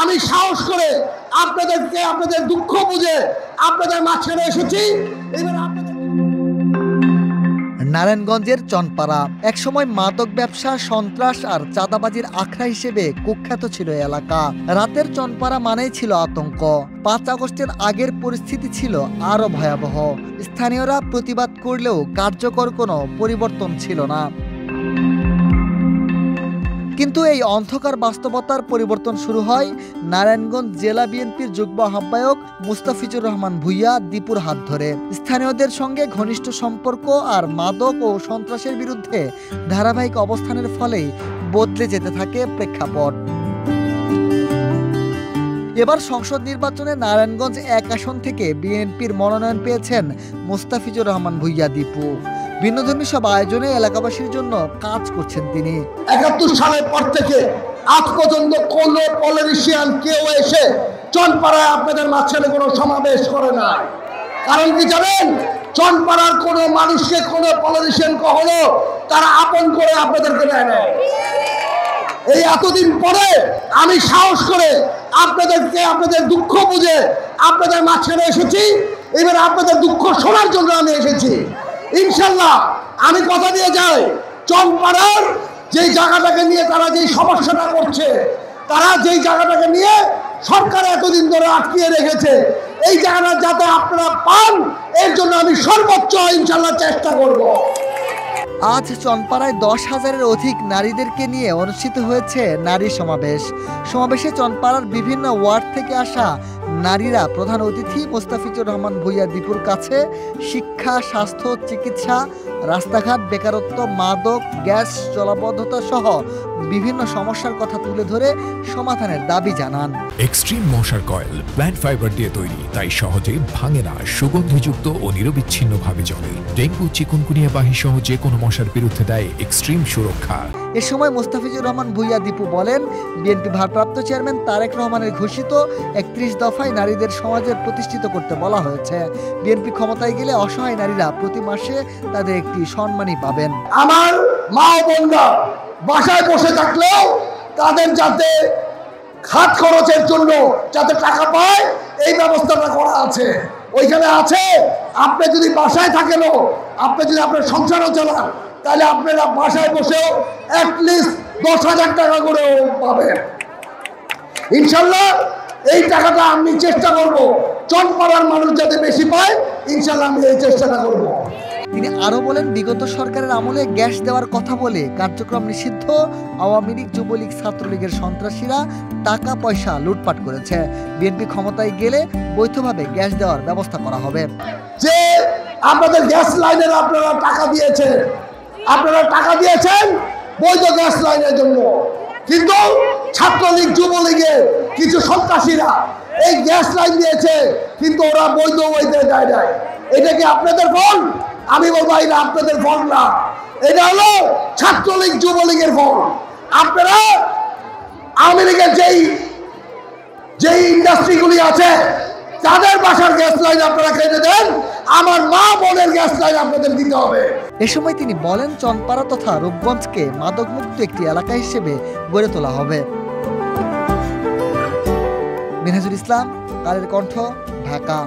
আমি সাহস করে আপনাদেরকে আপনাদের দুঃখ বুঝে আপনাদের মাঝখানে এসেছি। এবার নারায়ণগঞ্জের চনপাড়া একসময় মাদক ব্যবসা, সন্ত্রাস আর চাঁদাবাজির আখড়া হিসেবে কুখ্যাত ছিল এলাকা। রাতের চনপাড়া মানেই ছিল আতঙ্ক। 5 আগস্টের আগের পরিস্থিতি ছিল আরো ভয়াবহ। স্থানীয়রা প্রতিবাদ করলেও কার্যকর কোনো পরিবর্তন ছিল না। কিন্তু এই অন্ধকার বাস্তবতার পরিবর্তন শুরু হয় নারায়ণগঞ্জ জেলা বিএনপির যুগ্ম আহ্বায়ক মুস্তাফিজুর রহমান ভূঁইয়া দীপুর হাত ধরে। স্থানীয়দের সঙ্গে ঘনিষ্ঠ সম্পর্ক আর মাদক ও সন্ত্রাসের বিরুদ্ধে ধারাবাহিক অবস্থানের ফলেই বদলে যেতে থাকে প্রেক্ষাপট। এবার সংসদ নির্বাচনে নারায়ণগঞ্জ 1 আসন থেকে বিএনপির মনোনয়ন পেয়েছেন মুস্তাফিজুর রহমান ভূঁইয়া দীপু। ভিন্নধর্মী সব আয়োজনে এলাকাবাসীর জন্য কাজ করছেন তিনি। 71 সালের পর থেকে আজ পর্যন্ত কোন পলিটিশিয়ান কেউ এসে চনপাড়ায় আপনাদের মাঝখানে কোনো সমাবেশ করে না। কারণ কি জানেন? চনপাড়ার কোনো মানুষকে কোনো পলিটিশিয়ান কখনো তারা আপন করে আপনাদেরকে দেয় না। এই এতদিন পরে আমি সাহস করে আপনাদেরকে আপনাদের দুঃখ বুঝে আপনাদের মাঝখানে এসেছি। এবার আপনাদের দুঃখ শোনার জন্য আমি এসেছি। ইনশাল্লাহ আমি কথা দিয়ে যাই, চনপাড়ার যেই জায়গাটাকে নিয়ে তারা যেই সমস্যাটা করছে, তারা যেই জায়গাটাকে নিয়ে সরকার এতদিন ধরে আটকিয়ে রেখেছে, এই জায়গাটা যাতে আপনারা পান এর জন্য আমি সর্বোচ্চ ইনশাল্লাহ চেষ্টা করব। আজ চনপাড়ায় 10,000-এর অধিক নারীদেরকে নিয়ে অনুষ্ঠিত হয়েছে নারী সমাবেশ। সমাবেশে চনপাড়ার বিভিন্ন ওয়ার্ড থেকে আসা নারীরা প্রধান অতিথি মুস্তাফিজুর রহমান ভূঁইয়া দীপুর কাছে শিক্ষা, স্বাস্থ্য, চিকিৎসা, রাস্তাঘাট, বেকারত্ব, মাদক, গ্যাস, জলাবদ্ধতা সহ বিভিন্ন সমস্যার কথা তুলে ধরে সমাধানের দাবি জানান। এক্সট্রিম মশার কয়েল প্ল্যান্ট ফাইবার দিয়ে তৈরি, তাই সহজে ভাঙে না, সুগন্ধিযুক্ত ও নিরবিচ্ছিন্নভাবে জ্বলে। ডেঙ্গু, চিকুনগুনিয়া বাহি সহ যে কোনো মশার বিরুদ্ধে দেয় এক্সট্রিম সুরক্ষা। এ সময় মুস্তাফিজুর রহমান ভূঁইয়া দীপু বলেন, বিএনপি ভারপ্রাপ্ত চেয়ারম্যান তারেক রহমানের ঘোষিত 31 দফায় নারীদের সমাজে প্রতিষ্ঠিত করতে বলা হয়েছে। বিএনপি ক্ষমতায় গেলে অসহায় নারীরা প্রতি মাসে তাদের একটি সম্মানী পাবেন। আমার মা ও বোনরা বাসায় বসে থাকলেও তাদের যাতে খাত খরচের জন্য যাতে টাকা পায় এই ব্যবস্থাটা করা আছে। ওইখানে আছে, আপনি যদি বাসায় থাকেনও, আপনি যদি আপনার সংসারও চালান, তাহলে আপনারা বাসায় বসেও অ্যাটলিস্ট 10,000 টাকা করেও পাবেন। ইনশাল্লাহ এই টাকাটা আমি চেষ্টা করব চনপাড়ার মানুষ যাতে বেশি পায়, ইনশাল্লাহ আমি এই চেষ্টাটা করব। তিনি আরো বলেন, বিগত সরকারের আমলে গ্যাস দেওয়ার কথা বলে কার্যক্রম নিষিদ্ধ আওয়ামী লীগ, যুবলীগ, ছাত্রলীগের সন্ত্রাসীরা টাকা পয়সা লুটপাট করেছে। বিএনপি ক্ষমতায় গেলে বৈধভাবে গ্যাস দেওয়ার ব্যবস্থা করা হবে। যে আপনাদের গ্যাস লাইনের আপনারা টাকা দিয়েছেন বৈধ গ্যাস লাইনের জন্য, কিন্তু ছাত্রলীগ, যুবলীগের কিছু সন্ত্রাসীরা এই গ্যাস লাইন দিয়েছে, কিন্তু ওরা বৈধ দেয় নাই। এটা কি আপনাদের ফল? আমি বলবো এটা আপনাদের ফল না, এটা হলো ছাত্রলীগ, যুবলীগের ফল। আপনারা আওয়ামী লীগের যেই ইন্ডাস্ট্রিগুলি আছে তাদের বাসার গ্যাস লাইন আপনারা কেটে দেন, আমার মা বোনের গ্যাস লাইন আপনাদের দিতে হবে। এ সময় তিনি বলেন, চনপাড়া তথা রূপগঞ্জকে মাদকমুক্ত একটি এলাকা হিসেবে গড়ে তোলা হবে। মিনহাজুল ইসলাম, কালের কণ্ঠ, ঢাকা।